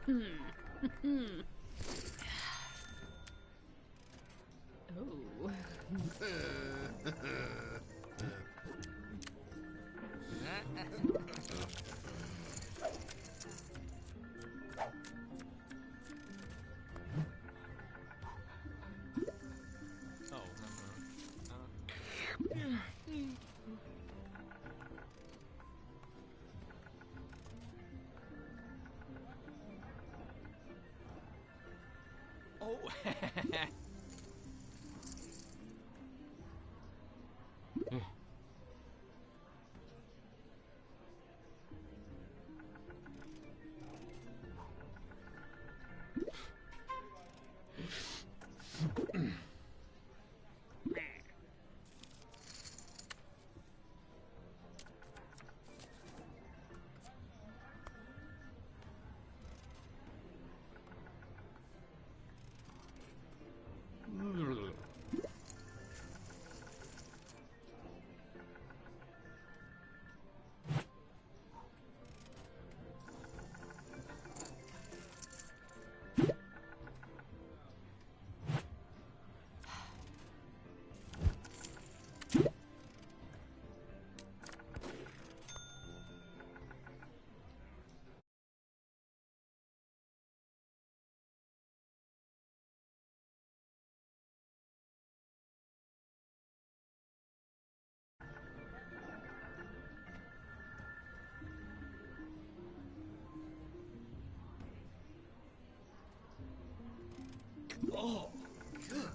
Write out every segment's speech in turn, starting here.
Oh. Oh, good.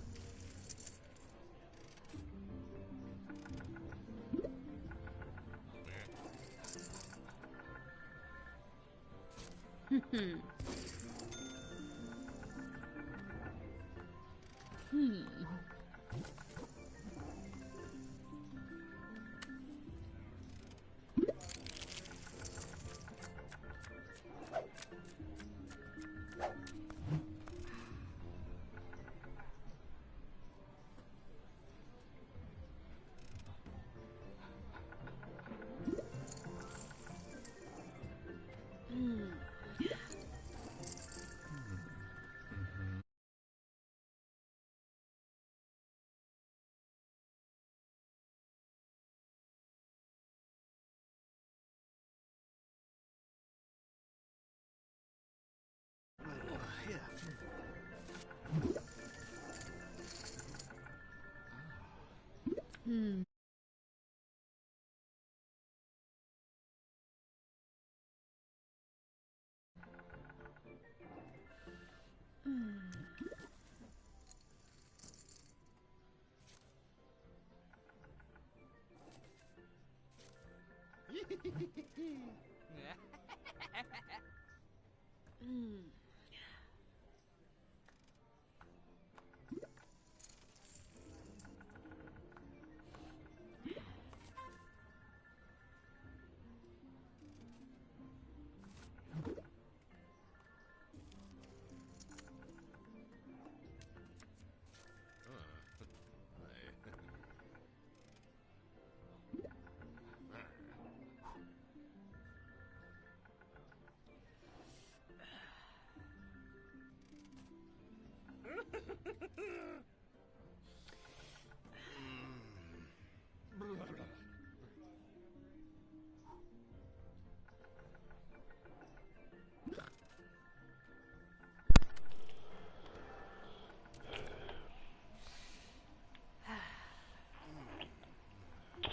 Hmm.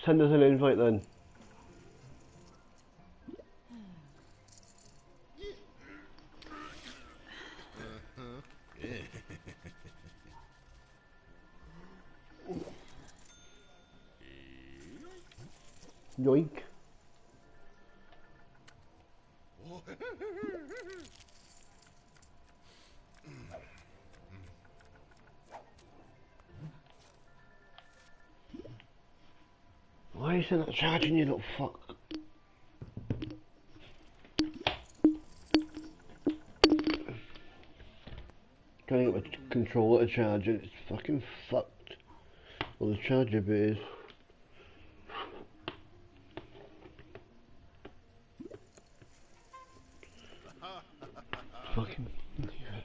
Send us an invite then. Yoink. Why is it not charging, you little fuck? Trying to get my controller to charge it, it's fucking fucked. Well, the charger bit is. fucking leave it.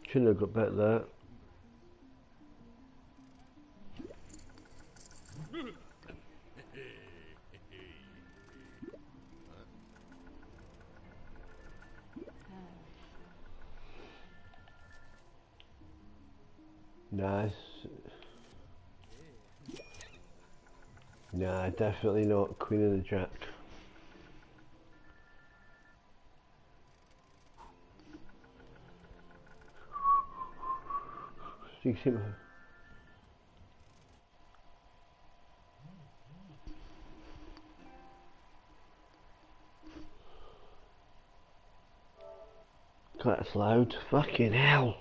Shouldn't have got back there. Nice. Nah, definitely not Queen of the Jack. You can see my... God, that's loud. Fucking hell.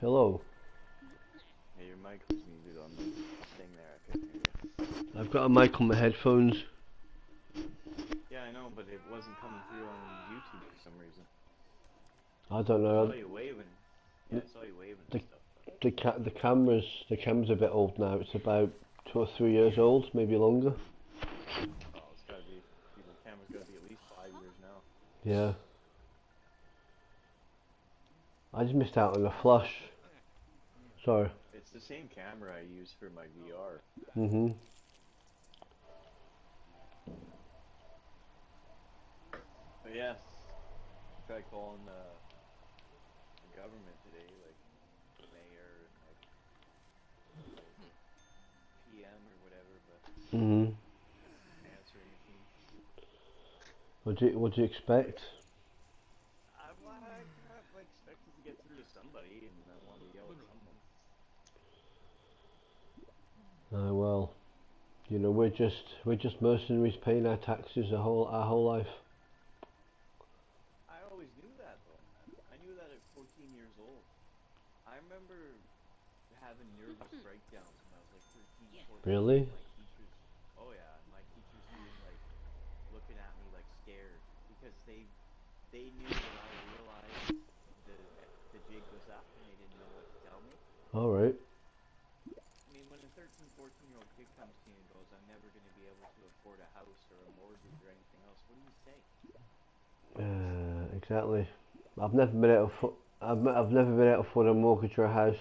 Hello. Yeah, your mic was muted on the thing there. I couldn't hear you. I've got a mic on my headphones. Yeah, I know, but it wasn't coming through on YouTube for some reason. I don't know. I saw you waving. Yeah, I saw you waving and stuff. The camera's a bit old now. It's about 2 or 3 years old, maybe longer. Oh, it's gotta be. The camera's gotta be at least 5 years now. Yeah. I just missed out on the flush. Sorry. It's the same camera I use for my VR. Mhm. But yes, tried calling the government today, like the mayor and like PM or whatever, but Mhm. answering machine. What do you expect? I kind of like expected to get through to somebody, and I wanted to yell at someone. Well, you know, we're just mercenaries paying our taxes our whole life. I always knew that though. I knew that at 14 years old. I remember having nervous breakdowns when I was like 13, 14. Really? My teachers, oh yeah, my teachers being like looking at me like scared because they knew that I realized the jig was up and they didn't know what to tell me. All right. I mean, when a 13, 14-year-old kid comes to you and goes, "I'm never going to be able to afford a house or a mortgage or anything else," what do you say? Exactly. I've never been able to I've never been able to afford a mortgage or a house.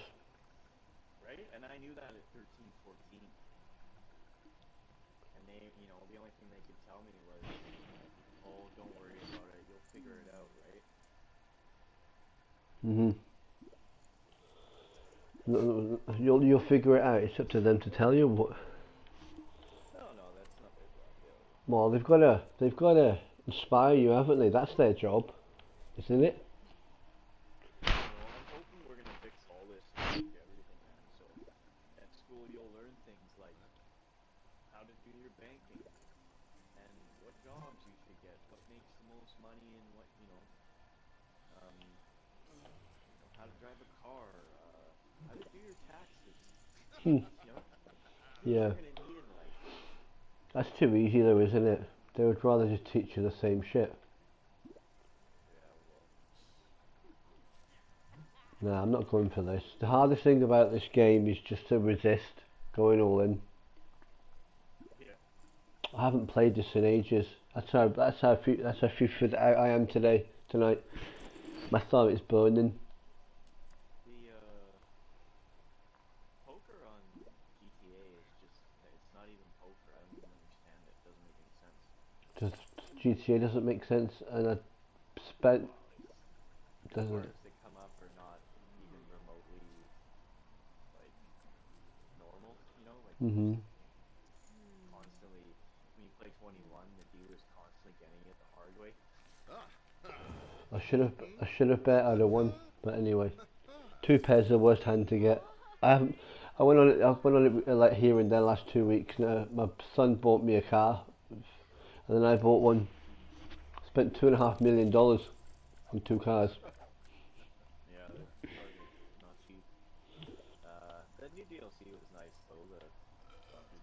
Right? And I knew that at 13, 14. And they, the only thing they could tell me was, "Oh, don't worry about it. You'll figure it out, right?" Mhm. You'll figure it out. It's up to them to tell you what. No, that's not their job. Well, they've got to inspire you, haven't they? That's their job, isn't it? Well, I'm hoping we're gonna fix all this and change everything, man. So at school you'll learn things like how to do your banking and what jobs you should get, what makes the most money, and what how to drive a car, how to do your taxes. Hmm. Things Yeah. you're gonna need in life. That's too easy though, isn't it? They would rather just teach you the same shit. Yeah, well, Nah, I'm not going for this. The hardest thing about this game is just to resist going all in. yeah. I haven't played this in ages. That's how FIFA I am tonight. My thumb is burning. The poker on GTA is it's not even poker. I don't even understand it. It doesn't make any sense. Just GTA doesn't make sense, and I spent Well, the doesn't it? cards that come up are not even remotely like normal, like you're Mhm. just constantly when you play 21, the dealer's constantly getting it the hard way. I should have bet I'd have won, but anyway, two pairs are the worst hand to get. I haven't. I went on it like here and there last 2 weeks. Now my son bought me a car, and then I bought one. Spent $2.5 million on two cars. Yeah, the cars are not cheap. The new DLC was nice though, the Dr.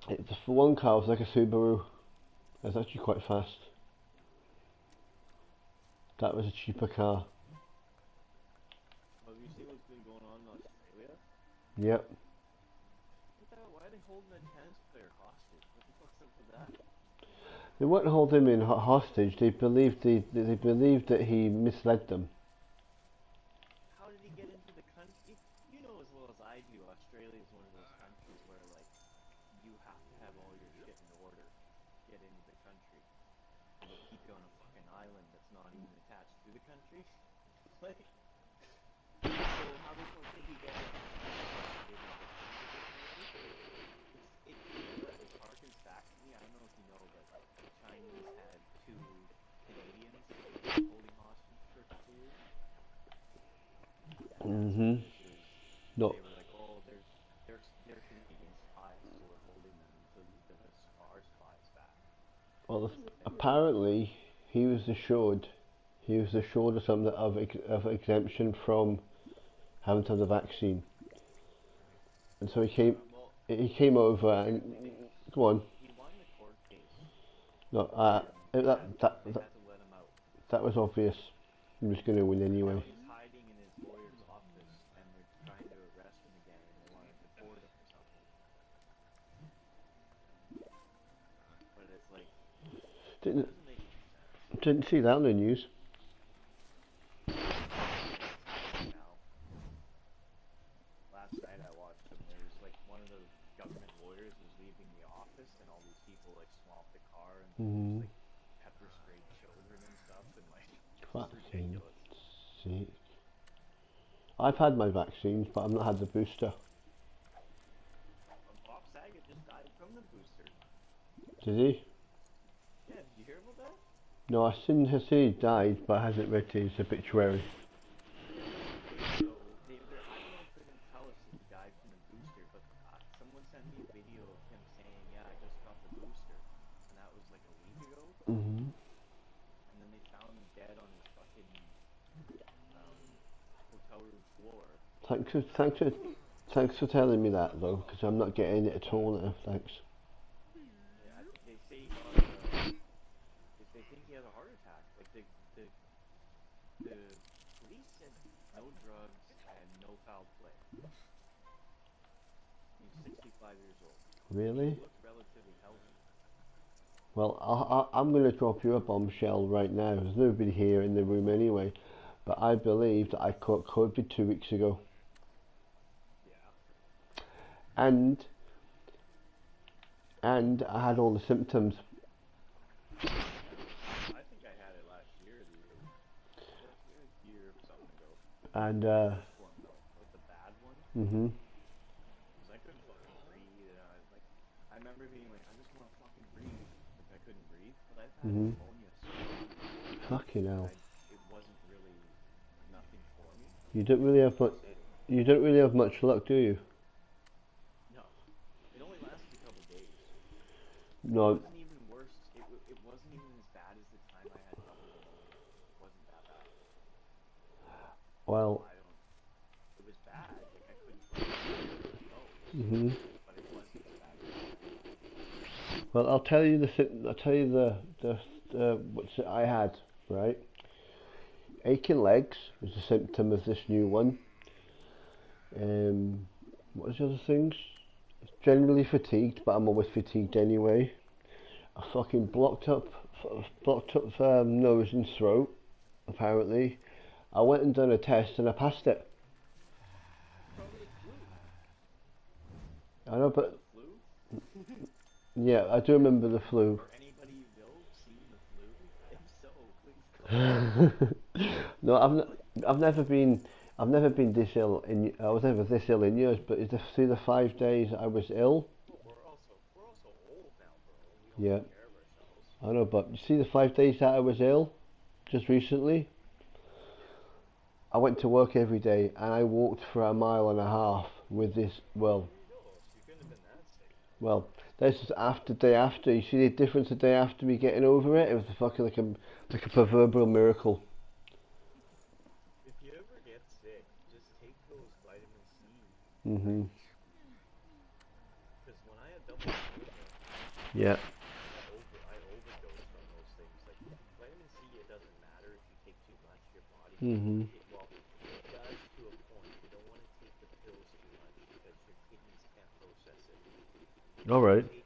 Dre. It's for one car. It was like a Subaru. It's actually quite fast. That was a cheaper car. Have you seen what's been going on in Australia? Yep. What the hell? Why are they holding a tennis player hostage? What the fuck's up with that? They wouldn't hold him in hostage. They believed that he misled them. How did he get into the country? You know as well as I do, Australia is one of those countries where, like, you have to have all your shit in order to get into the country. And they'll keep you on a fucking island that's not even attached to the country. Like, so how they supposed to get in? It harkens back to me. I don't know if you know, but the Chinese had 2 Canadians holding hostage for a couple years. Mhm. No. They were like, oh, they're Canadian spies, so we're holding them until you give us our spies back. Well, apparently he was assured of something of exemption from having to have the vaccine, and so Well, he came over and go on. he won the court case, No, and that they had to let him out. that was obvious. He was going to win anyway. Now he's hiding in his lawyer's office, and they're trying to arrest him again, and they want to deport him or something. But it's like, it Didn't doesn't make any sense. didn't see that on the news. It's happening now. Last night I watched him. There's like one of the government lawyers was leaving the office, and all these people like swamped the car and Mhm. like pepper sprayed children and stuff, and like it's Fucking ridiculous. sake. I've had my vaccines, but I've not had the booster. Bob Saget just died from the booster. Did he? Yeah, did you hear about that? No, I seen he died, but I hasn't read his obituary. Okay, so I don't know if they're gonna tell us if he died from the booster, but someone sent me a video of him saying, "Yeah, I just got the booster," and that was like a week ago. Mhm. And then they found him dead on his fucking hotel room floor. Thanks for telling me that though, because I'm not getting it at all now. Thanks. Yeah, I think they say he got they think he had a heart attack. Like the police said no drugs and no foul play. He's 65 years old. Really? He looked relatively healthy. Well, I'm going to drop you a bombshell right now. There's nobody here in the room anyway, but I believe that I caught COVID 2 weeks ago, Yeah. and I had all the symptoms. I think I had it last year, a year or something ago. And First one though, like the bad one, mhm. because I couldn't fucking breathe. And I remember being like, I just want to fucking breathe. Like I couldn't breathe, but I've had Mhm. pneumonia so long Fucking hell. that it wasn't really nothing for me. You don't really have much. So You don't really have much luck, do you? no, it only lasted a couple days. It No. wasn't even worse. It wasn't even as bad as the time I had double pneumonia. It wasn't that bad. So Well. I don't. It was bad. Like I couldn't fucking my nose, Mhm. but it wasn't as bad as that. Well, I'll tell you the what's it I had, right? Aching legs was a symptom of this new one. What was the other things? Generally fatigued, but I'm always fatigued anyway. A fucking blocked up nose and throat. Apparently, I went and done a test and I passed it. Probably the flu. I know, Remember but the flu? yeah, I do remember the flu. Or anybody you know seen the flu? If so, please comment. No, I've never been. I've never been this ill I was never this ill in years. But see the 5 days I was ill. Well, we're also old now, bro. We don't Yeah, take care of ourselves. I know. But you see the 5 days that I was ill, just recently. Yeah. I went to work every day and I walked for a mile and a half with this. Well, Well, there you go. So you couldn't have been that sick. well. This is after day after. You see the difference the day after me getting over it. It was fucking like a proverbial miracle. If you ever get sick, just take those vitamin C. Mhm. Because when I had double pneumonia, Yeah. I overdosed on those things. Like vitamin C, it doesn't matter if you take too much, your body, Mhm. well, it does to a point. You don't want to take the pills too much because your kidneys can't process it. All You right. take,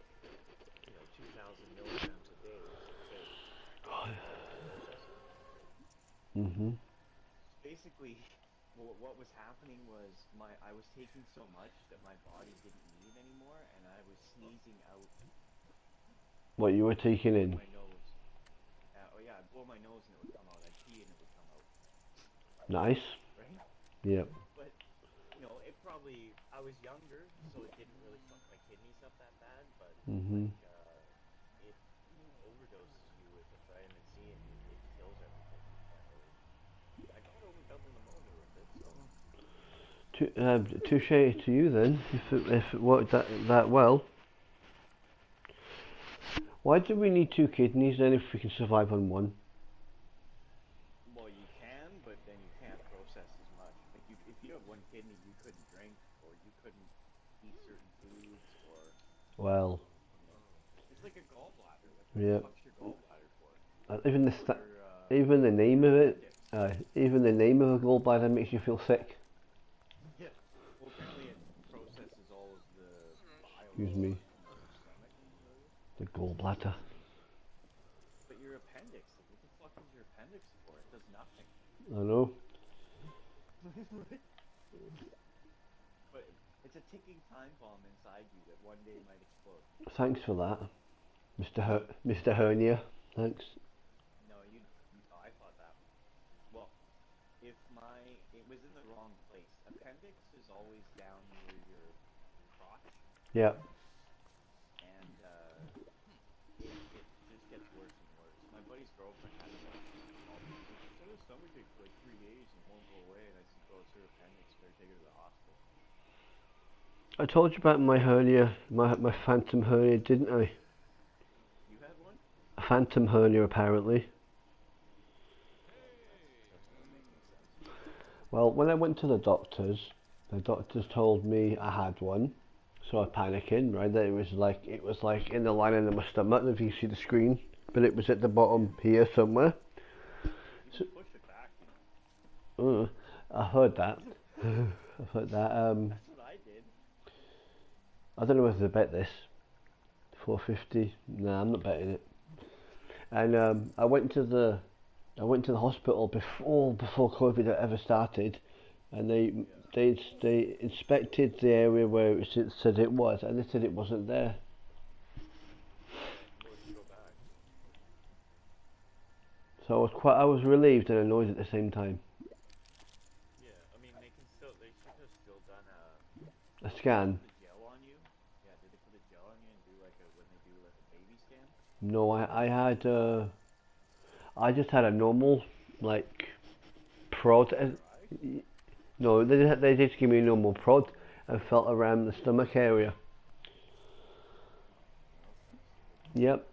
2,000 milligrams a day, let's just say, to process it. Mhm. Basically, what was happening was I was taking so much that my body didn't need anymore, and I was sneezing out What you were taking through in? my nose. Oh yeah, I'd blow my nose and it would come out. I'd pee and it would come out. Nice. Right? Yep. But it probably I was younger, so it didn't really fuck my kidneys up that bad. But Mhm. like it overdoses you with the vitamin C and it kills everything. You can't really. I got over double pneumonia with it, so. Touche to you then, if it worked that well. Why do we need two kidneys then if we can survive on one? Well, you can, but then you can't process as much. Like if you have one kidney, you couldn't drink, or you couldn't eat certain foods, or Well, you know, it's like a gallbladder. Like what the yeah. fuck's your gallbladder for? Even even the name of it, Appendix. even the name of a gallbladder makes you feel sick. Yeah. Well, apparently it processes all of the bile Excuse and me, stuff from your stomach and whatever. the gallbladder. But your appendix, like what the fuck is your appendix for? It does nothing. I know. But it's a ticking time bomb inside you that one day might explode. Thanks for that, Mr. Hernia. Thanks. No, I thought that. Well, if it was in the wrong place. Appendix is always down near your crotch, Yeah. and it just gets worse and worse. My buddy's girlfriend had it once. She called me. She's like, she's had a stomachache for like 3 days and it won't go away. And I said, bro, it's her appendix. Better take her to the hospital. I told you about my hernia, my phantom hernia, didn't I? You had one? A phantom hernia, apparently. That's not making sense. Well, when I went to the doctors told me I had one, so I panicking, right? That it was like in the lining of my stomach, if you see the screen, but it was at the bottom here somewhere. You So, can push it back. I heard that. I heard that. That's what I did. I don't know whether to bet this. 450. Nah, I'm not betting it. And I went to the hospital before COVID ever started, and Yeah. they inspected the area where it said it was, and they said it wasn't there. What would you go back? So I was relieved and annoyed at the same time. Yeah, I mean they should have still done A did they scan? put a gel on you? Yeah, did they put a gel on you and do when they do like a baby scan? No, I just had a normal like prod. MRI? No, they just give me a normal prod and felt around the stomach area. Oh, that's kind of stupid. Yep,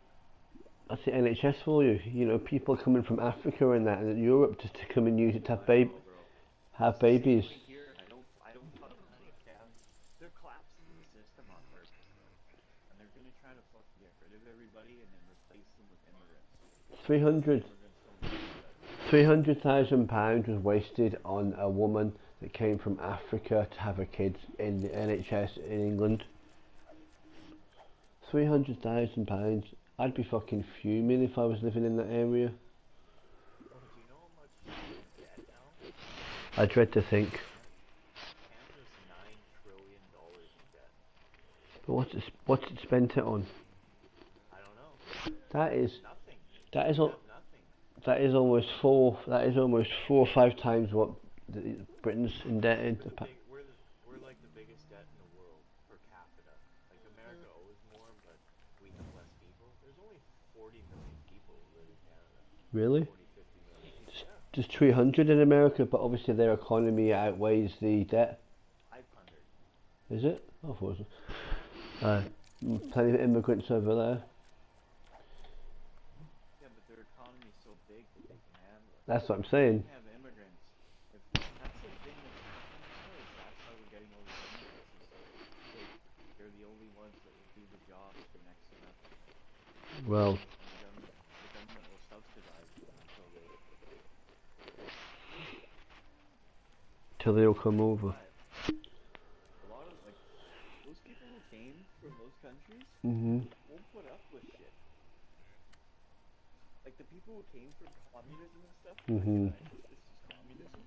that's the NHS for you. You know, people coming from Africa and that and Europe just to come and use it to I know, bro. have It's the same babies. way here. I don't fucking understand. They're collapsing the system on purpose, though, and they're gonna try to fucking get rid of everybody and then replace them with immigrants. Three Because the hundred immigrants don't give a shit. £300,000 was wasted on a woman that came from Africa to have a kid in the NHS in England. £300,000. I'd be fucking fuming if I was living in that area. Bro, do you know how much we're in debt now? I dread to think. Canada's $9 trillion in debt. But what's it spent it on? I don't know. That is Nothing. that is We have nothing. that is almost 4 or 5 times what Britain's indebted. We're like the biggest debt in the world per capita. Like America owes more, but we have less people. There's only 40 million people who live in Canada. Really? 40, 50 million. Yeah. Just 300 in America, but obviously their economy outweighs the debt. 500. Is it? I thought it was. Uh, Plenty of immigrants over there. Yeah, but their economy's so big that they can handle it. That's what I'm We saying. can have immigrants. If that's the thing that's happening now, is that's how we're getting all these immigrants. Is because they're the only ones that will do the jobs for next to nothing, Well, and the government will subsidize them until they till they all come over. But a lot of like those people who came from those countries Mhm. won't put up with shit. Like the people who came from communism and stuff, like Mhm. this is communism,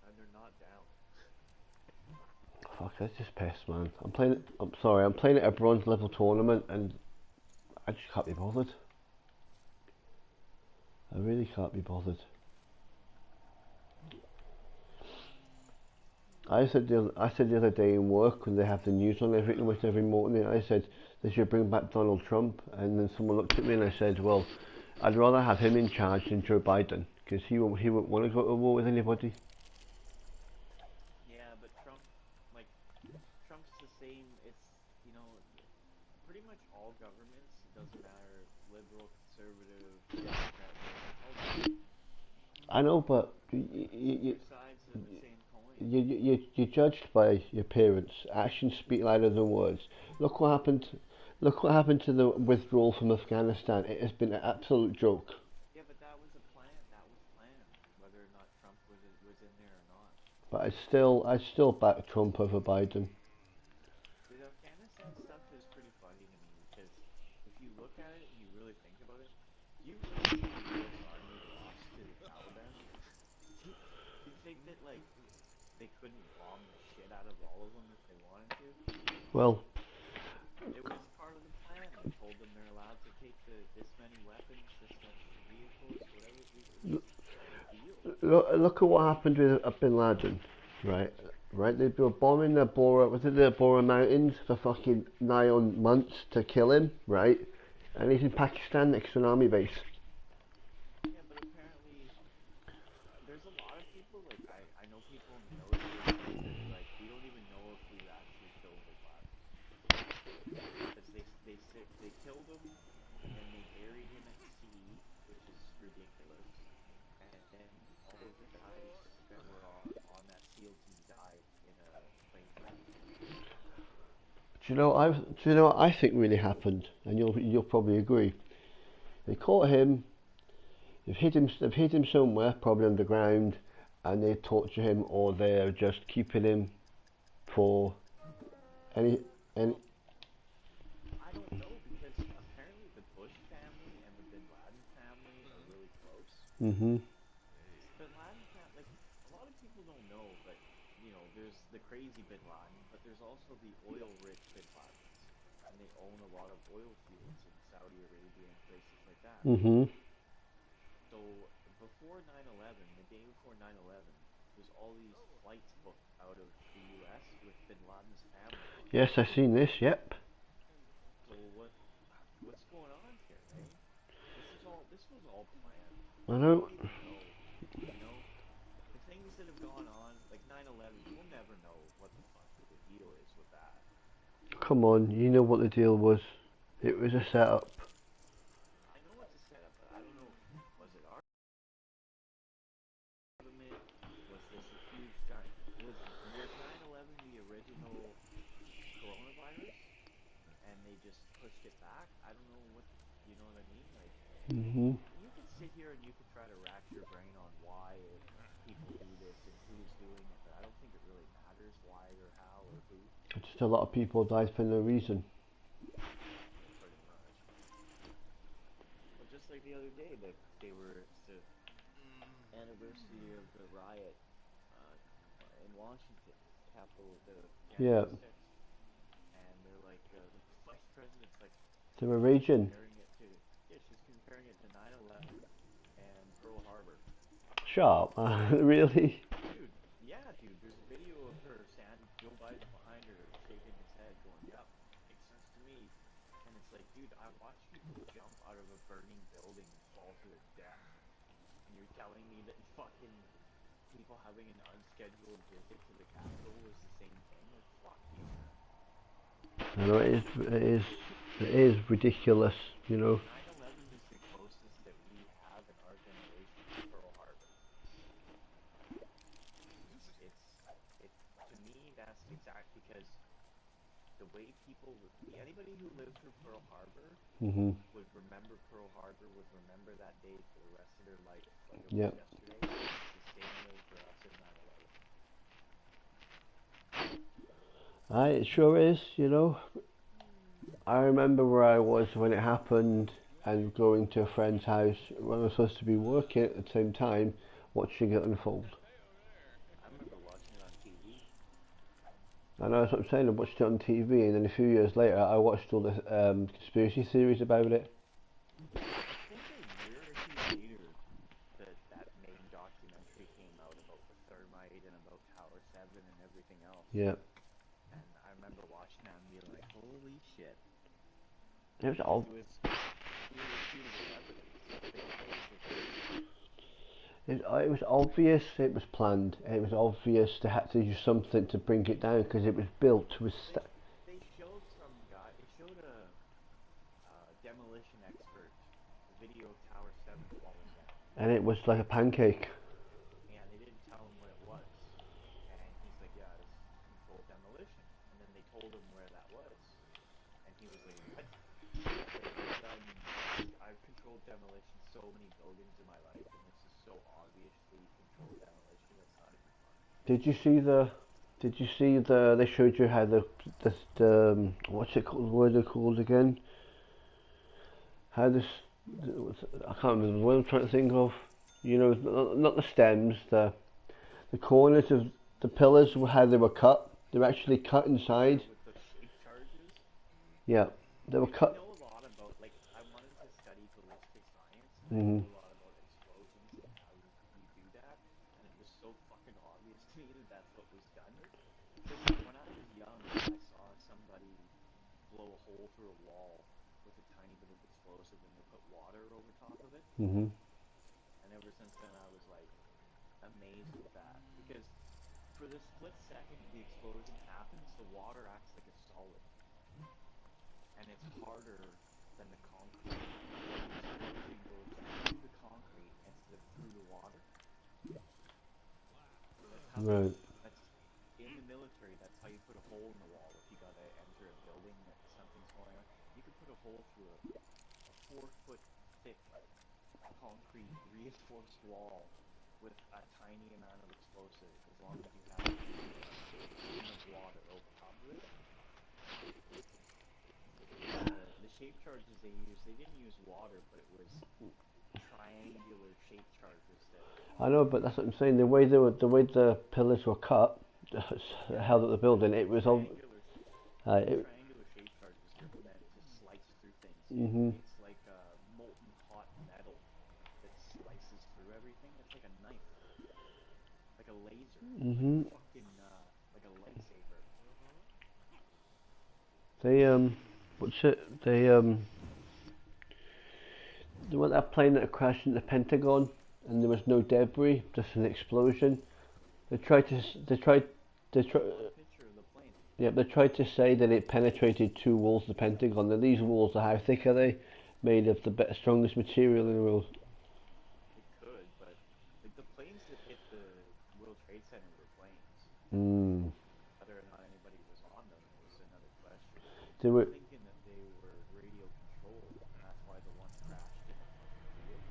and they're not down. Fuck, that's just pissed, man. I'm playing. I'm sorry. I'm playing at a bronze level tournament, and I just can't be bothered. I really can't be bothered. I said the other day in work when they have the news on almost every morning. I said they should bring back Donald Trump, and then someone looked at me and I said, well, I'd rather have him in charge than Joe Biden because he won't want to go to war with anybody. Yeah, but Trump's the same. It's pretty much all governments. It doesn't matter liberal, conservative, Democrat. It's all the same. I know, but Two sides of the same coin. you're judged by your parents. Actions speak louder than words. Look what happened. Look what happened to the withdrawal from Afghanistan. It has been an absolute joke. Yeah, but that was a plan. That was planned. Whether or not Trump was in there or not. But I still back Trump over Biden. The Afghanistan stuff is pretty funny to me because if you look at it and you really think about it, do you really think the U.S. Army lost to the Taliban? Do you think that like they couldn't bomb the shit out of all of them if they wanted to? Well, It was part of the plan. They told them they're allowed to take this many weapons, this much vehicles, whatever. It was part of the deal. look at what happened with Bin Laden, right? Right, they were bombing the Bora Mountains for fucking nigh on months to kill him, right? And he's in Pakistan next to an army base. Yeah, but apparently there's a lot of people like I know people in the military and stuff that are like we don't even know if we actually killed Bin Laden because they killed him and then they buried him at sea, which is ridiculous. And then all of the guys that were on that SEAL team died in a plane crash. Do you know what I think really happened? And you'll probably agree. They caught him. They've hid him somewhere, probably underground, and they torture him, or they're just keeping him for any any. Well, I don't know because apparently the Bush family and the Bin Laden family are really close. Mhm. Bin Laden like a lot of people don't know, but there's the crazy Bin Laden, but there's also the oil-rich Bin Ladens, and they own a lot of oil fields in Saudi Arabia and places like that. Mhm. So before 9/11, the day before 9/11, there's all these flights booked out of the U.S. with Bin Laden's family on it. Yes, I've seen this. Yep. So what's going on here, eh? This was all planned. I We know. don't even know, you know, the things that have gone on, like 9/11. We'll never know what the fuck the deal is with that. Come on, you know what the deal was. It was a setup. I know it's a setup, but I don't know. Was it our government? Was this a huge giant? Was 9/11 the original coronavirus, and they just pushed it back? I don't know what you know what I mean. Like Mhm. you could sit here and you could try to rack your brain on why people do this and who's doing it, but I don't think it really matters why or how or who. Just a lot of people died for no reason. Pretty much. Well, just like the other day, they were it's the anniversary of the riot uh, in Washington, capital the Yeah, January 6th, and they're like the vice president's like they were raging. comparing it to she's comparing it to 9/11 and Pearl Harbor. Sharp. Really? Dude, there's a video of her Joe Biden's behind her shaking his head going, "Yep, makes sense to me." And it's like, dude, I watched people jump out of a burning building and fall to their death. And you're telling me that fucking people having an unscheduled visit to the Capitol was the same thing? Like, fuck you, man. I know it is ridiculous. You know. 9/11 is the closest that we have in our generation to Pearl Harbor. It's it to me that's exact because the way people anybody who lived through Pearl Harbor Mhm. would remember Pearl Harbor, would remember that day for the rest of their life like it was Yep. yesterday. It's the same way for us in 9/11. It sure is, you know. I remember where I was when it happened and going to a friend's house when I was supposed to be working at the same time, watching it unfold. I remember watching it on TV. I know that's what I'm saying. I watched it on TV, and then a few years later, I watched all the conspiracy theories about it. I think a year or two later, that main documentary came out about the thermite and about Tower 7 and everything else. Yeah, And I remember watching that and being like, holy shit. it was Because all. it was irrefutable evidence that the guy was the It was obvious. It was planned. It was obvious they had to do something to bring it down because it was built with. They showed some guy, they showed a demolition expert video of Tower 7 falling down. And it was like a pancake. And they didn't tell him what it was. And he's like, yeah, it's controlled demolition. And then they told him where that was. And he was like, what? He's like, I've controlled demolition so many buildings in my life, and this is so obviously controlled demolition, it's not even funny. Did you see the? Did you see the? They showed you how the what's it called? What are they called again? How this? I can't remember what I'm trying to think of. You know, not the stems, the corners of the pillars, how they were cut. They were actually cut inside. With the shape charges, Yeah, they were I cut. know a lot about, like, I wanted to study ballistic science, and I Hmm. knew a lot about explosions and how you do that, and it was so fucking obvious to me that that's what was done. Because when I was young, I saw somebody blow a hole through a wall with a tiny bit of explosive, and they put water over top of it. Hmm. And ever since then, I was like amazed with that because for the split second the explosion happens, the water acts like a solid, and it's harder than the concrete. So the explosion goes through the concrete instead of through the water. That's how they. Right. That's in the military. That's how you put a hole in the wall if you gotta enter a building that something's going on. You could put a hole through a 4 foot thick concrete reinforced wall with a tiny amount of explosive as long as you have enough water over top of it. The shape charges they used, they didn't use water, but it was triangular shape charges that I know, but that's what I'm saying. The way the pillars were cut, held up the building. It was all. triangular It, triangular shape charges are meant to slice through things. mhm. It's like molten hot metal that slices through everything. It's like a knife, like a laser, like a Mhm. fucking like a lightsaber. They what's it? They went that plane that crashed into the Pentagon, and there was no debris, just an explosion. They tried to. They tried. They I tried. saw a picture of the plane. Yeah, they tried to say that it penetrated two walls of the Pentagon. Now these walls are how thick are they? Made of the strongest material in the world. It could, but like the planes that hit the World Trade Center were planes. Mm. Whether or not anybody was on them is another question. They I'm were. thinking that they were radio controlled, and that's why the one crashed in the fucking field.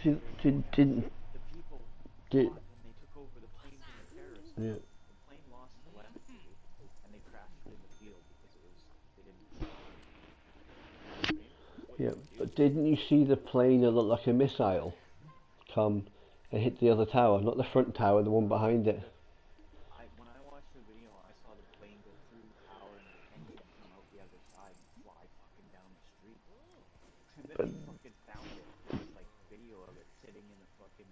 See, Because the people did, thought when they took over the plane from the terrorists that yeah. the plane lost telemetry, and they crashed it in the field because they didn't respond. You know what I mean? That's what Yeah, you would do. but didn't you see the plane that looked like a missile come and hit the other tower? Not the front tower, the one behind it. When I watched the video, I saw the plane go through the tower and the engine come out the other side and fly fucking down the street. And then But they fucking found it. There's like video of it sitting in the fucking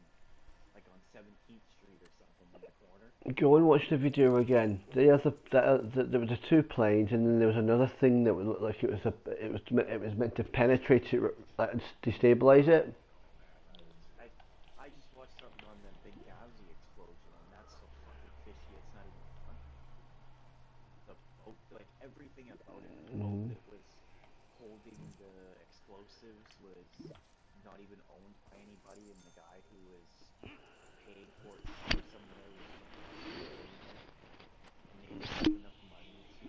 like on 17th Street or something in the corner. go and watch the video again. There was the two planes, and then there was another thing that looked like it was meant to penetrate it, like, destabilize it. I just watched something on the Benghazi explosion, and that's so fucking fishy. It's not even funny. The boat, like everything about it, the boat Hmm. that was holding the explosives was not even owned by anybody, and the guy who was paid for it to go somewhere was fucking a billionaire, and they didn't have enough money to,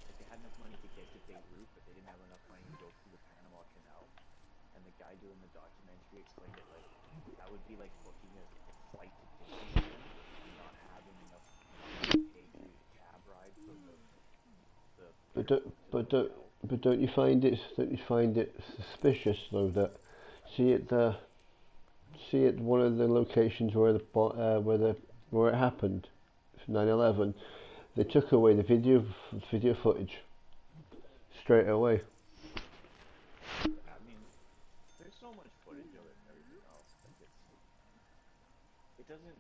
like, they had enough money to get to Beirut, but they didn't have enough money to go through the Panama Canal. And the guy doing the documentary explained it like that would be like booking a flight to Disneyland and not having enough money to pay for your cab ride So the But parent don't, to but the don't, child. but don't you find it suspicious though that see at the see at one of the locations where where it happened, 9/11, they took away the video footage straight away. I mean, there's so much footage of it and everything else. Like it doesn't.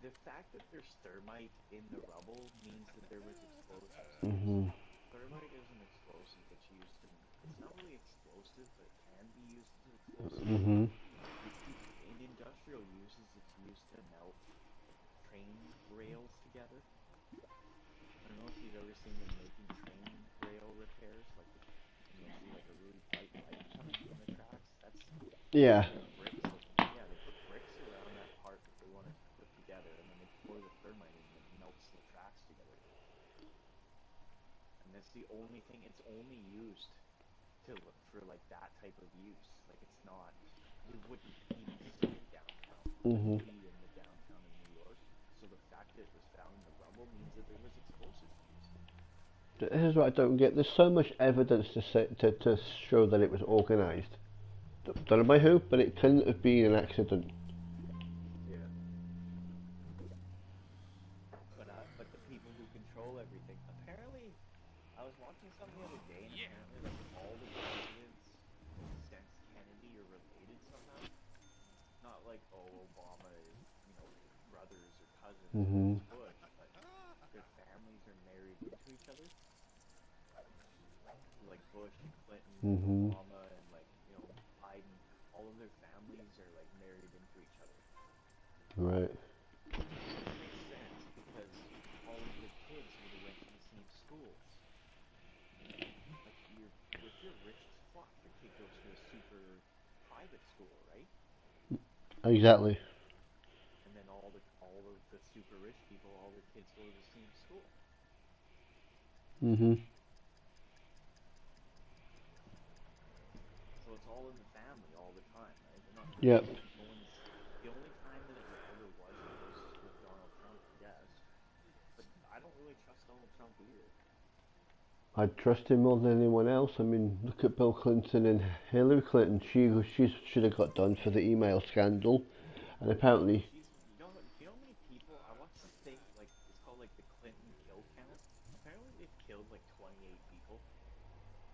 The fact that there's thermite in the rubble means that there was explosives used. Mhm. Thermite is an explosive that's used to. It's not really explosive, but it can be used as an explosive. Mhm. In industrial uses, it's used to melt train rails together. I don't know if you've ever seen them making train rail repairs, and you'll see like a really bright light coming from the tracks. They Yeah. put bricks. Yeah, they put bricks around that part that they want to put together, and then they pour the thermite in, and it melts the tracks together. And that's the only thing. It's only used to look for like that type of use. Like it's not. You wouldn't even see it downtown. It Mhm. wouldn't be in the downtown of New York. So the fact that it was found in the rubble means that there was explosives used. This is what I don't get. There's so much evidence to show that it was organised. Don't know by who, but it couldn't have been an accident. Yeah. But the people who control everything. Apparently, I was watching something the other day, and apparently, like all the presidents, like since Kennedy, are related somehow. Not like Obama is, brothers or cousins with Mhm. Bush, but their families are married into each other. So like Bush and Clinton and Mhm. Obama and Biden, all of their families are like married into each other. Right. Which makes sense because all of their kids would have went to the same schools. Like if you're rich as fuck, your kid goes to a super private school, right? Exactly. And then all of the super rich people, all their kids go to the same school. Mhm. So it's all in the family all the time, right? They're not really Yep. no one's the only time that it ever wasn't was with Donald Trump, I guess. But I don't really trust Donald Trump either. I'd trust him more than anyone else. I mean, look at Bill Clinton and Hillary Clinton. She should have got done for the email scandal, and apparently, She's do you know how many people I watched this thing like it's called like the Clinton kill count. Apparently they've killed like 28 people.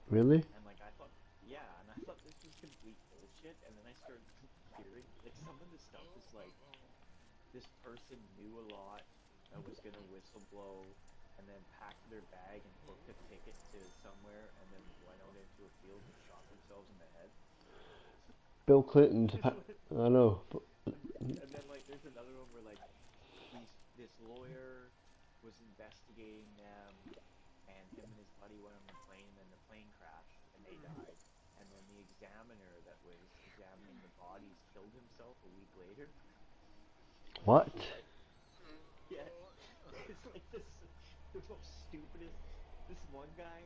really, And like I thought, yeah, and I thought this was complete bullshit. And then I started hearing like some of the stuff is like this person knew a lot and was gonna whistleblow, and then packed their bag and booked a ticket to somewhere, and then went out into a field and shot themselves in the head. Bill Clinton's. I know. But, And then like there's another one where like this lawyer was investigating them, and him and his buddy went on the plane, and then the plane crashed and they died. And then the examiner that was examining the bodies killed himself a week later. what? Yeah, it's like the most stupidest. This one guy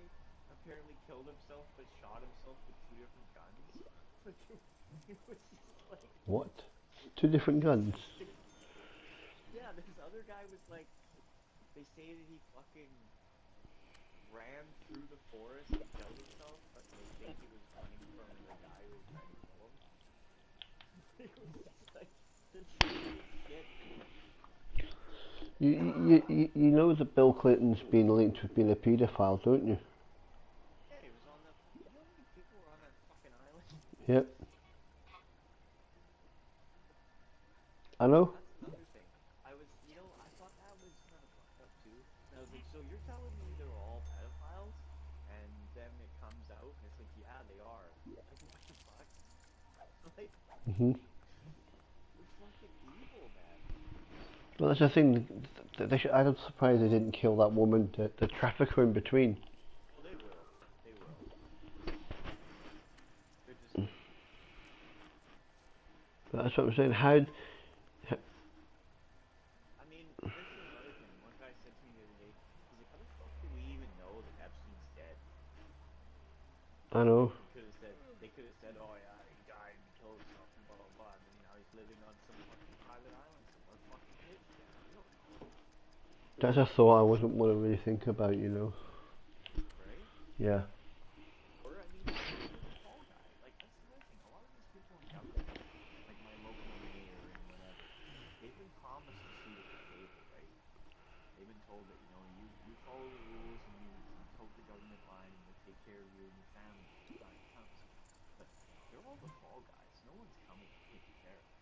apparently killed himself, but shot himself with two different guns. Like it was just like What? Two different guns. yeah. This other guy was like, they say that he fucking ran through the forest and killed himself, but they think he was running from the guy who was trying to kill him. It was just like the stupidest shit. You know that Bill Clinton's been linked with being a paedophile, don't you? Yeah, he was on the. You know how many people were on that fucking island? Yep. I know. That's another thing. I thought that was kind of fucked up too. And I was like, so you're telling me they're all pedophiles? And then it comes out, and it's like, yeah, they are. Like, what the fuck? Like, Mhm. they're fucking evil, man. Well, that's the thing. I'm surprised they didn't kill that woman, the trafficker in between. Well, they will. They will. They're just. That's what I'm saying. How? I mean, this is another thing. One guy said to me the other day, he's like, how the fuck do we even know that Epstein's dead? I know. They could have said, oh yeah, he died and killed himself and blah blah blah, and then now he's living on some fucking private island somewhere. Fuck knows, man. We don't know. That's a thought I wouldn't want to really think about, you know. right? Yeah. Or I mean, you're the fall guy. Like that's another thing. A lot of these people in government, like my local mayor and whatever, they've been promised a seat at the table, right? They've been told that you follow the rules and you toe the government line and we'll take care of you and your family when the time comes. But they're all the fall guys. No one's coming to take care of them.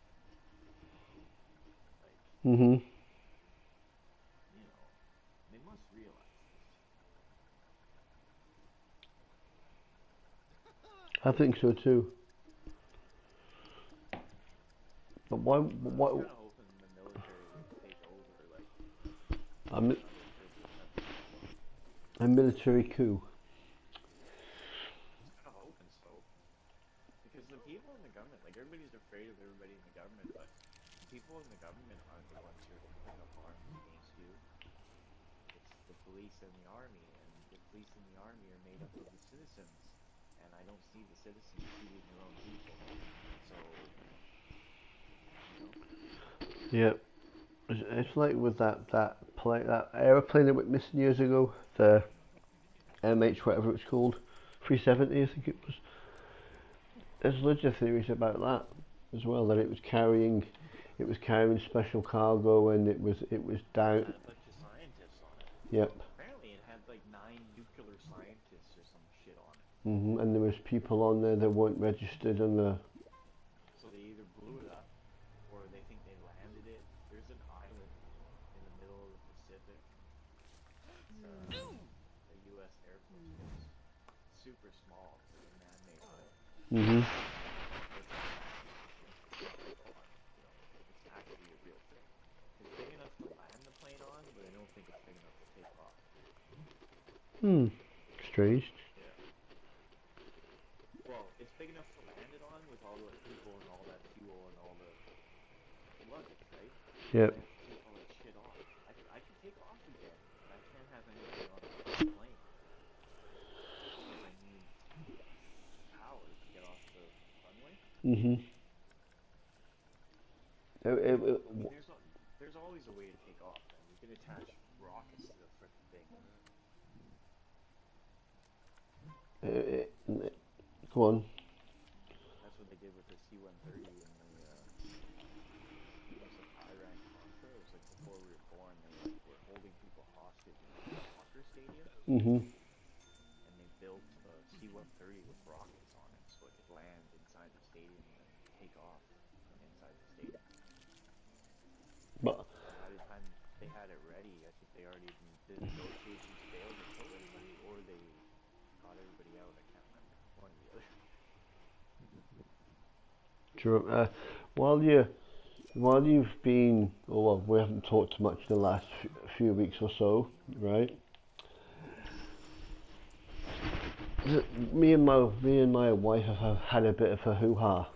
Like Mhm. you know, they must realize this. I think so too. But why? I was Why? kind of hoping the military would take over, like A, do mi- another presidential. a military coup. I was kind of hoping so. Because the people in the government, like everybody's afraid of everybody in the government, but the people in the government aren't the ones who are going to pick up arms against you. It's the police and the army, and the police and the army are made up of the citizens, and I don't see the citizens shooting their own people. So, you know, Yeah. It's like with that aeroplane that went missing years ago, the MH whatever it's called, 370 I think it was. There's loads of theories about that as well. That it was carrying special cargo and it was it down. had a bunch of scientists on it. Yep. Apparently, it had like 9 nuclear scientists or some shit on it. And there was people on there that weren't registered on the. So they either blew it up, or they think they landed it. There's an island in the middle of the Pacific. It's a U.S. Air Force base. Super small. It's like a man-made island. Mhm. It's a scientific experiment on, it's actually a real thing. It's big enough to land the plane on, but I don't think it's big enough to take off. Strange. Yeah. Well, it's big enough to land it on with all the people and all that fuel and all the luggage, right? But Yep. I have to take all that shit off. I can take off again, but I can't have anybody on the plane because I need power to get off the runway. Mhm. I mean, there's always a way to take off, man. You can attach rockets to the frickin' thing. Go on. That's what they did with the C-130 in the it was like Iran Contra. It was like before we were born. They were holding people hostage in like a soccer stadium, Mhm. and they built a C-130 with rockets on it so it could land inside the stadium and then take off from inside the stadium. But But by the time they had it ready, I think they already the negotiations failed. They killed everybody, or they got everybody out. I can't remember. One or the other. Jerome, while you've been, oh well, we haven't talked much in the last few weeks or so, right? Me and my wife have had a bit of a hoo-ha.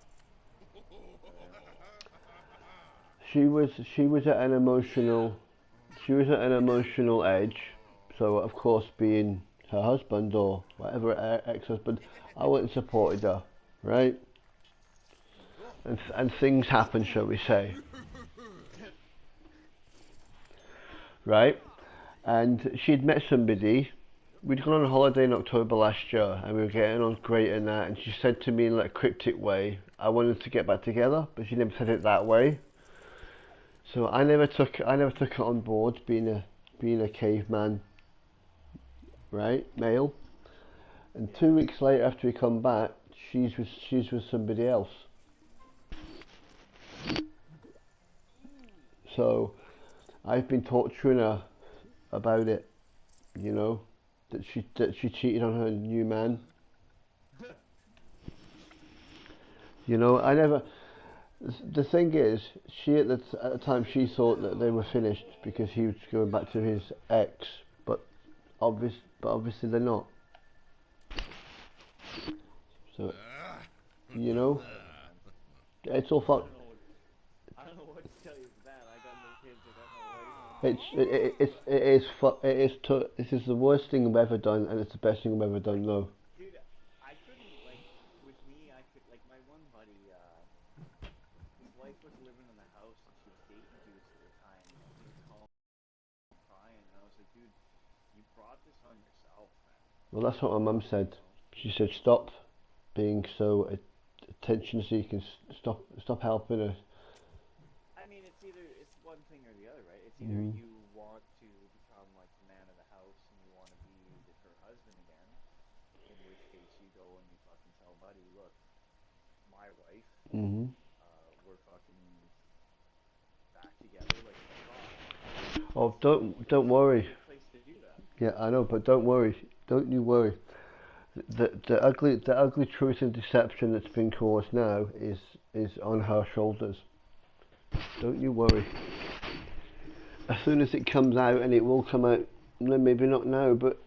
She was at an emotional edge. So of course, being her husband or whatever ex-husband, I went and supported her, right? And things happen, shall we say, right? And she'd met somebody. We'd gone on holiday in October last year, and we were getting on great and that. And she said to me in like a cryptic way, "I wanted to get back together," but she never said it that way. So I never took it on board, being a caveman, right, male. And Yeah. 2 weeks later, after we come back, she's with somebody else. So I've been torturing her about it, you know, that she cheated on her new man. You know, I never. The thing is, she at the time she thought that they were finished because he was going back to his ex, but obviously they're not. So you know, Oh man. it's all fuck. I don't know what to tell you for that. I got no kids. I got no wife. This is the worst thing I've ever done, and it's the best thing I've ever done. No. Dude, I couldn't like with me. I could like my one buddy. His wife was living in the house and she was dating dudes at the time, and he was calling, crying like, dude, you brought this on yourself, man. Well, that's what my mum You said. know? She said, "Stop being so attention seeking. Stop helping her." I mean, it's one thing or the other, right? It's either Mhm. you want to become like the man of the house and you want to be with her husband again, in which case you go and you fucking tell buddy, look, my wife, Mhm. we're fucking back together like we thought. Oh, It's don't a worry. great place to do that. Yeah, I know, but don't worry. Don't you worry. The ugly truth and deception that's been caused now is on her shoulders. Don't you worry. As soon as it comes out, and it will come out, maybe not now, but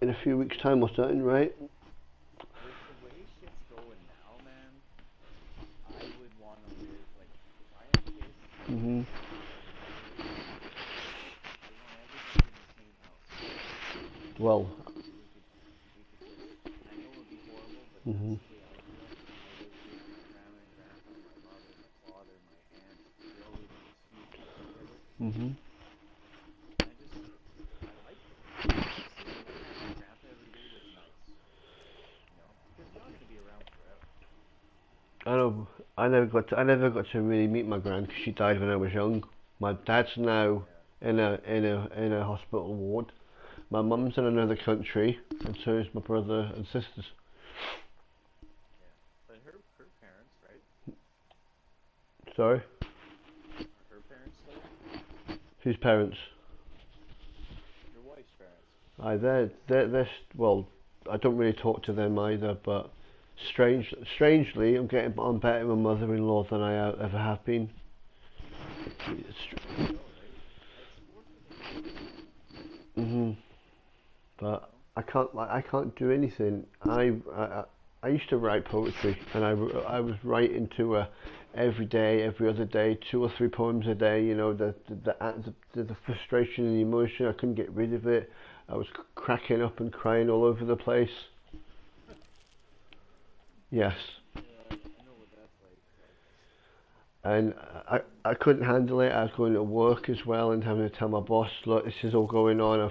in a few weeks' time or something, right? With the way shit's going now, man, I would want to live like if I have kids, Mhm. I want everybody in the same house. Well. So we could just, and I know it would be horrible, but that's Mhm. the way I grew up. I lived with my grandma and grandpa, my mother, my father, my aunt. We all lived in this huge house together, Mhm. and I liked it. Seeing my grandma and grandpa every day was nice, you know, because they're not going to be around forever. I know. I never got to really meet my gran because she died when I was young. My dad's now Yeah, in a hospital ward. My mum's in another country, and so is my brother and sisters. yeah. But her parents, right? Sorry, Are her parents still? whose parents? Your wife's parents. Well, I don't really talk to them either, but strangely, I'm getting on better with my mother-in-law than I ever have been. There you go, right? It's working its way, man. Mhm. You But know? I can't do anything. I used to write poetry, and I was writing to every day, every other day, 2 or 3 poems a day. You know, the frustration and the emotion, I couldn't get rid of it. I was cracking up and crying all over the place. Yes, Yeah, I know what that's like. and I couldn't handle it. I was going to work as well and having to tell my boss, look, this is all going on. I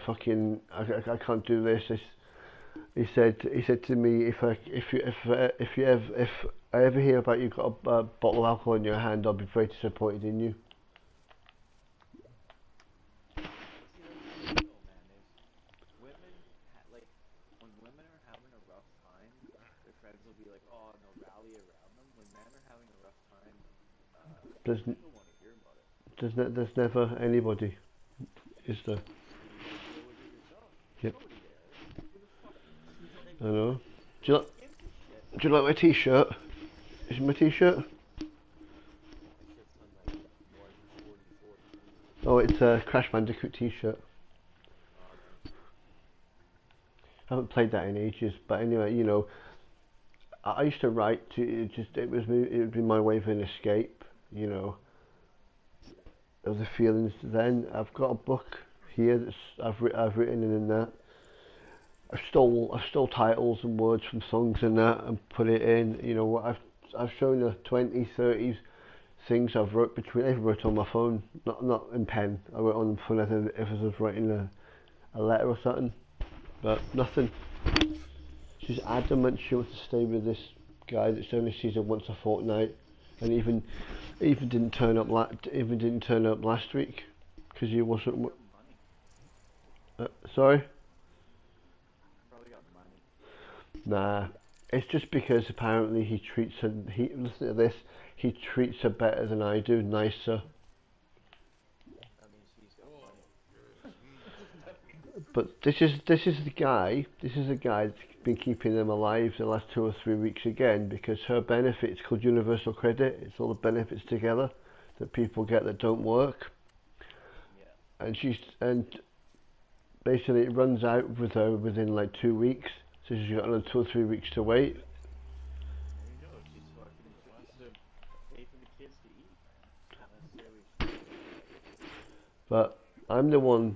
can't do this. He said to me, if I ever hear about you got a bottle of alcohol in your hand, I'll be very disappointed in you. But see, that's the thing, though, man. Is women like when women are having a rough time, their friends will be like, "Oh, and they'll rally around them." When men are having a rough time, There's they don't want to hear about it. there's never anybody, is there? So you got to deal with it yourself. There's Yep, nobody there. Who the fuck? Like, I know. who Do you like gives a shit? do you like my t-shirt? Is it my t-shirt? It says something like 144 free. Oh, it's a Crash Bandicoot t-shirt. Oh, okay. I haven't played that in ages, but anyway, I used to write to it would be my way of an escape, you know, of the feelings. Then I've got a book here that's I've written in that. I stole titles and words from songs and that and put it in. You know what I've shown her 20, 30 things I've wrote between. I wrote on my phone, not in pen. I wrote on the phone as if I was writing a letter or something, but nothing. She's adamant she wants to stay with this guy that's only sees her once a fortnight, and even didn't turn up last week because he wasn't. Probably got money. Sorry. Probably got money. Nah, it's just because apparently he treats her. Listen to this. He treats her better than I do, nicer. That means he's got money. But this is the guy. This is the guy that's been keeping them alive the last 2 or 3 weeks again because her benefit. It's called universal credit. It's all the benefits together that people get that don't work, Yeah. and basically it runs out with her within like 2 weeks. So she's got another 2 or 3 weeks to wait. There you go. She wants to pay for the kids to eat, man. Not necessarily she wants to be like. But I'm the one.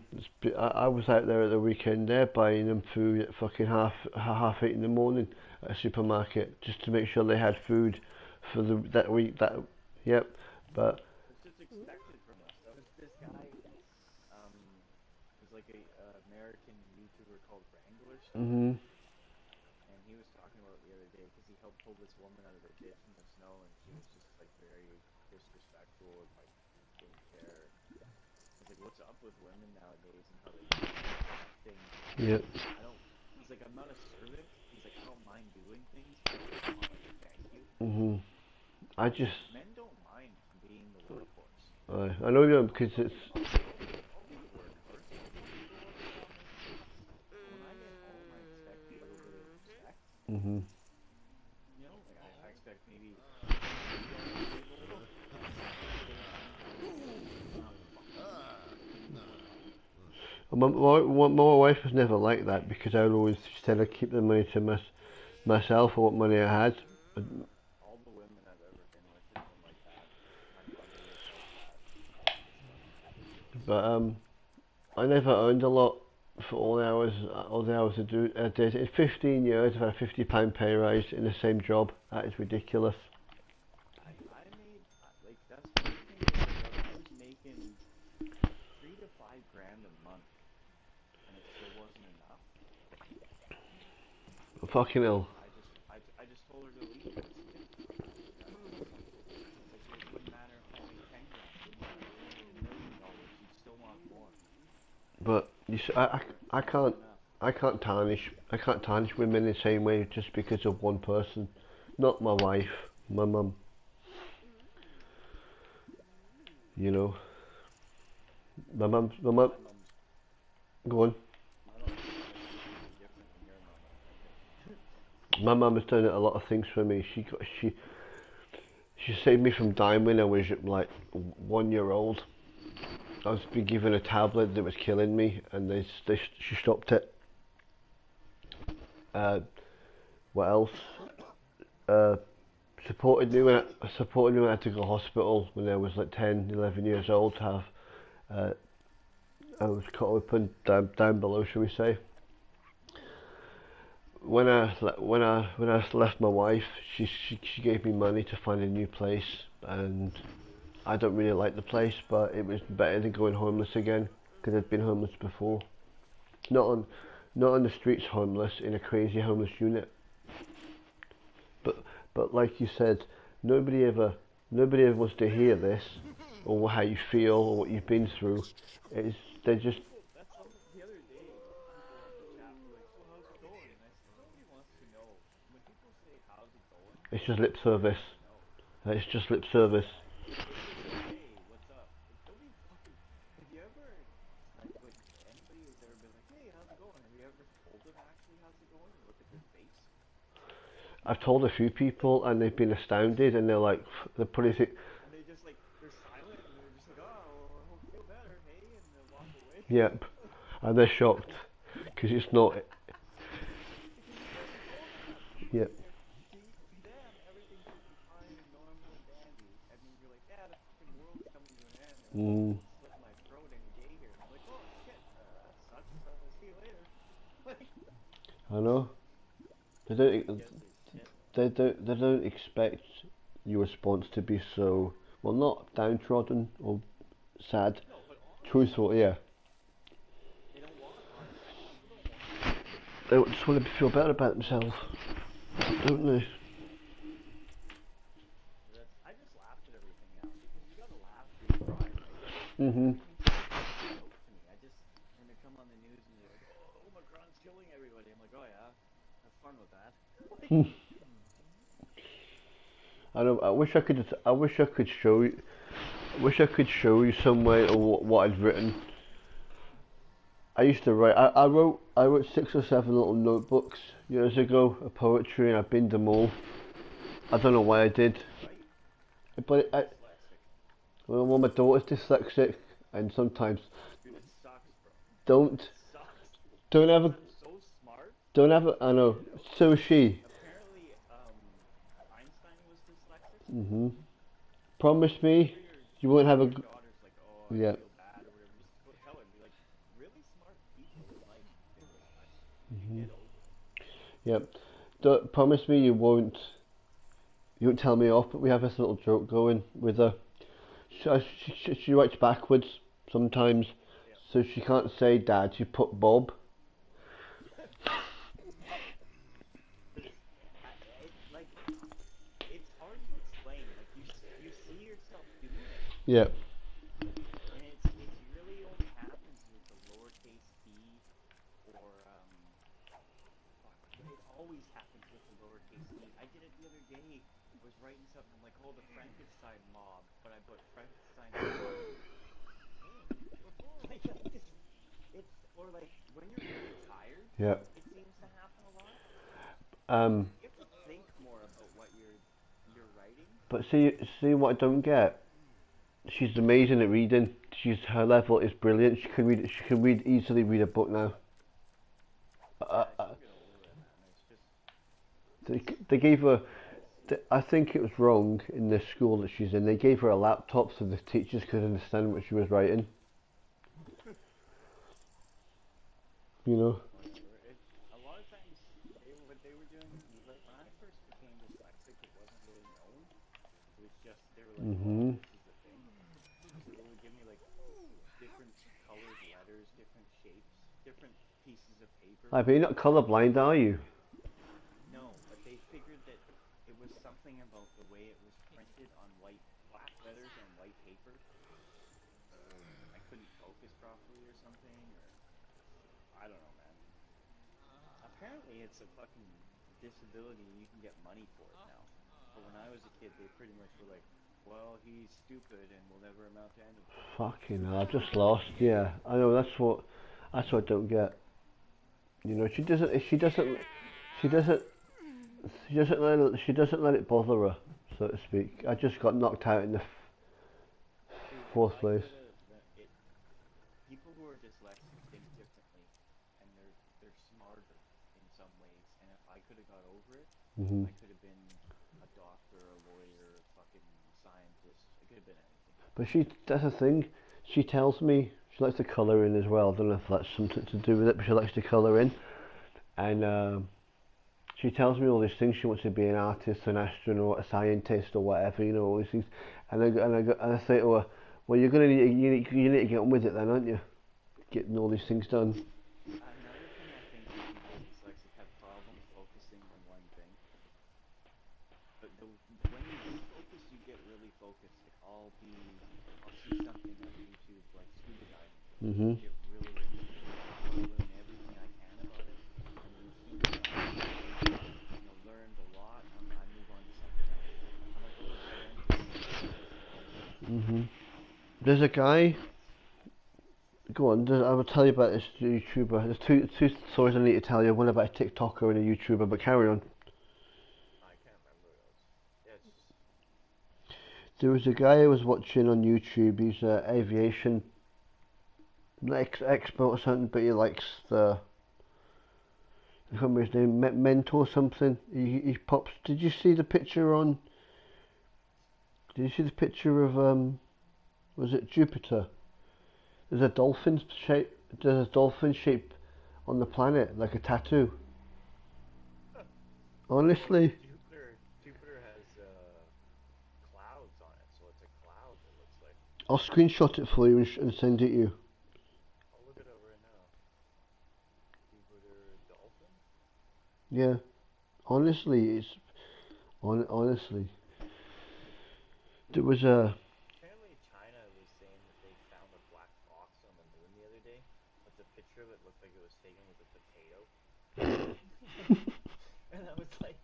I was out there at the weekend there buying them food at fucking half 8 in the morning at a supermarket just to make sure they had food for that week. Yep. But It's just expected from us. This guy, was like Mhm. And he was talking about it the other day because he helped pull this woman out of the ditch in the snow, and she was just like very disrespectful and like didn't care. I was like, what's up with women nowadays and how they do things? And he's Yep. like, I don't. He's like, I'm not a servant. He's like, I don't mind doing things, but I just want like a thank you. Mhm. I He's just, like, men don't mind being the workhorse. I know you because I'll it's. be the workhorse. I'll fucking go up and down those stairs. But when I get home, I expect a little bit of respect. Mhm. You know, like I expect maybe food on the table and some FaceTime time with you, but not fucking My wife was never like that because I would always tell her keep the money to myself or what money I had. all the women I've ever been with have been like that. My mother was like that. It's fucking ridiculous. But I never earned a lot for all the hours I did. In 15 years, I've had a £50 pay rise in the same job. That is ridiculous. I made like that's one thing is like I was making 3 to 5 grand a month, and it still wasn't enough. Fucking hell. I just told her to leave. I said, get the fuck out. Like it's like it wouldn't matter if I made 10 grand. It wouldn't matter if I made $1 million. You'd still want more. But I It's never can't enough. I can't tarnish women the same way just because of one person. Not my wife, my mum. You know, my mum. My mom's Go on. my mom's completely different than your mom, I think. My mum has done a lot of things for me. She saved me from dying when I was like 1 year old. I was being given a tablet that was killing me, and she stopped it. Uh, what else? Uh, supported me when I had to go to hospital when I was like 10, 11 years old. To have I was cut open down below, shall we say? When I left my wife, she gave me money to find a new place, and I don't really like the place, but it was better than going homeless again because I'd been homeless before. Not on not on the streets homeless in a crazy homeless unit, but like you said, nobody ever nobody ever wants to hear this or how you feel or what you've been through. It's they just That's all. The other day, people on the chat were like, "So how's it going?" And I said, "Nobody wants to know. When people say how's it going, it's just nobody lip fucking service. wants to know. It's just lip service. If they say, "Hey, what's up?" Like nobody fucking. Have you ever like anybody has ever been like, "Hey, how's it going?" Have you ever told them actually how's it going and look at their face? I've told a few people and they've been astounded and they're like, they're probably think, And they just like they're silent and they're just like, "Oh, well, I hope you feel better, hey," and they walk away. yep, and they're shocked because it's not. Because you've never told them that before. Yep. So to them, everything should be fine and normal and dandy. And then you're like, yeah, the fucking world's coming to an end, and I'm gonna Mm, fucking slit my throat any day here. And they're like, oh shit, that sucks. See you later. Like, I know. They nobody don't. gives a shit, man. They don't expect your response to be so well, not downtrodden or sad. No, but honest. Truthful, yeah. They don't want honesty. People don't want honesty. They just want to feel better about themselves, don't they? That's. I just laughed at everything now because you gotta laugh or you cry, right? Mhm. And people make it a joke to me. And they come on the news and they're like, "Oh, Omicron's killing everybody." I'm like, "Oh yeah, have fun with that." Like, I know. I wish I could. I wish I could show you. I wish I could show you some way of what I'd written. I used to write. I wrote 6 or 7 little notebooks years ago of poetry, and I binned them all. I don't know why I did, right? but I'm dyslexic. well, my daughter's dyslexic, and sometimes Dude, it sucks, bro. don't It sucks. don't Because ever I'm so smart. don't ever. I know. So is she. Apparently, Einstein was dyslexic. Mhm. Promise me you won't have Whenever a. your daughter's like, "Oh, I Yeah. feel bad" or whatever, just go tell her and be like, "Really smart people in life have been dyslexic. You Mhm. get over it." Yeah. Don't promise me you won't. You won't tell me off. But we have this little joke going with her. She writes backwards sometimes, Yeah. so she can't say dad. She put Bob. Yeah. And it's really only happens with the lowercase t or fuck, it always happens with the lowercase t. I did it the other day. I was writing something. I'm like, oh, the Frankenstein mob, but I put Frankenstein mob. Like it's or like when you're really tired, Yeah. it seems to happen a lot. Um, You have to think more about what you're writing. but see what I don't get. She's amazing at reading. Her level is brilliant. She can read easily read a book now. Yeah, she'll get over it, man. It's just They gave her. stress. I think it was wrong in the school that she's in. They gave her a laptop so the teachers could understand what she was writing. You know. Whatever. A lot of times what they were doing, like when I first became dyslexic, it wasn't really known. It was just they were like, oh, Mhm. this is the thing. So they would give me like different colored letters, different shapes, different pieces of paper I for bet you're me not to write on. colourblind, are you? No, but they figured that it was something about the way it was printed on white, black letters on white paper. I couldn't focus properly or something, or I don't know, man. Apparently, it's a fucking disability and you can get money for it now. But when I was a kid, they pretty much were like, well, he's stupid and will never amount to anything. Fucking hell, I've just lost. Yeah, I know. That's what I don't get. You know, she doesn't, she doesn't let it bother her, so to speak. I just got knocked out in the Dude, if fourth I place. could have, it people who are dyslexic think differently, and they're smarter in some ways. And if I could have got over it, Hmm. I could have been a doctor, a lawyer, a fucking scientist. I could have been anything. But that's the thing. She tells me she likes to colour in as well. I don't know if that's something to do with it, but she likes to colour in, and she tells me all these things. She wants to be an artist, an astronaut, a scientist, or whatever. You know, all these things. And I say to her, well, you need to get on with it then, aren't you? Getting all these things done. Another thing I think is people dyslexic have problems focusing on one thing. But when you do focus, you get really focused. Like I'll see something on YouTube like scuba diving, Hmm. get really into it. I'll learn everything I can about it, and then as soon as I've learned a lot, I move on to something else. I'm like a little dead end just sitting there for 5 minutes. Hmm. There's a guy. Go on. I will tell you about this YouTuber. There's two stories I need to tell you. One about a TikToker and a YouTuber. But carry on. I can't remember those. Yeah, it's just There was a guy I was watching on YouTube. He's an aviation expert or something, but he likes the. I can't remember his name. Mentor something. He pops. Did you see the picture on? Did you see the picture of Was it Jupiter? There's a dolphin shape. There's a dolphin shape on the planet, like a tattoo. oh, Honestly, Jupiter has clouds on it, so it's a cloud. It looks like. I'll screenshot it for you and send it you. I'll look it up right now. Jupiter dolphin. Yeah, honestly, honestly. There was a. Apparently, China was saying that they found a black box on the moon the other day, but the picture of it looked like it was taken with a potato. And I was like,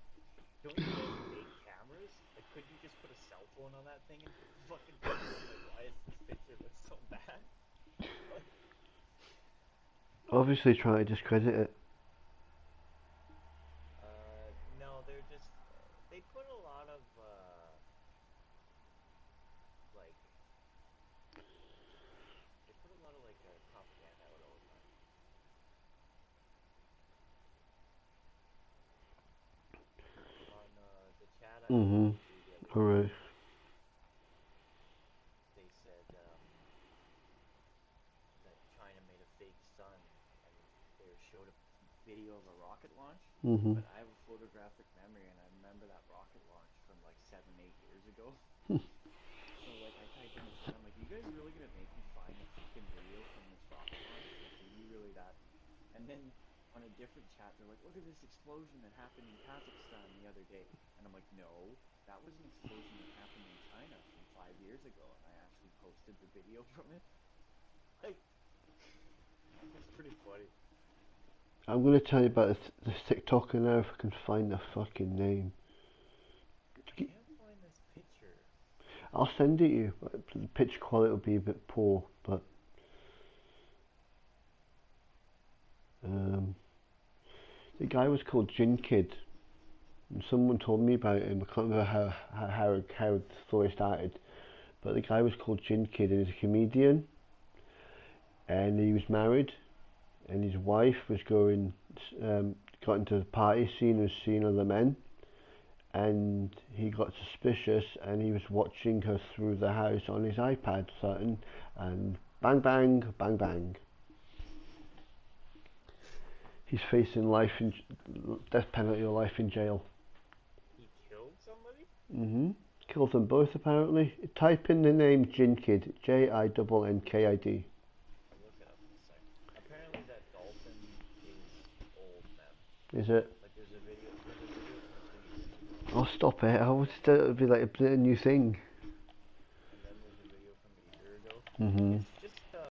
don't you guys make cameras? Like, couldn't you just put a cell phone on that thing and take a fucking picture? I'm like, why is this picture look so bad? Like, Obviously trying to discredit it. no, they're just, they put a lot of, like, they put a lot of, like, propaganda out all the time. On the chat I was Mhm. into the other day, Alright. they said that China made a fake sun, and they showed a video of a rocket launch. Mhm. But I have a photographic memory, and I remember that rocket launch from like 7, 8 years ago. So like I typed in the chat, I'm like, you guys really gonna make me find a freaking video from this rocket launch? Like, are you really that? And then on a different chat, they're like, look at this explosion that happened in Kazakhstan the other day. And I'm like, no, that was an explosion that happened in China from 5 years ago. And I actually posted the video from it. Like, it's pretty funny. I'm gonna tell you about this TikToker now if I can find the fucking name. I can't find this picture. I'll send it you. The picture quality will be a bit poor, but the guy was called Gin Kid, and someone told me about him. I can't remember how the story started, but the guy was called Gin Kid, and he's a comedian, and he was married, and his wife was got into the party scene, was seeing other men, and he got suspicious, and he was watching her through the house on his iPad, something, and bang bang bang bang. He's facing death penalty or life in jail. He killed somebody? Killed them both apparently. Type in the name Gin Kid, JinnKid. I'll look it up in a sec. Apparently that dolphin is old, man. Is it? Like there's a video from 20 years ago. Oh, stop it. I was it'd be like a new thing. And then there's a video from a year ago. Mhm. It's just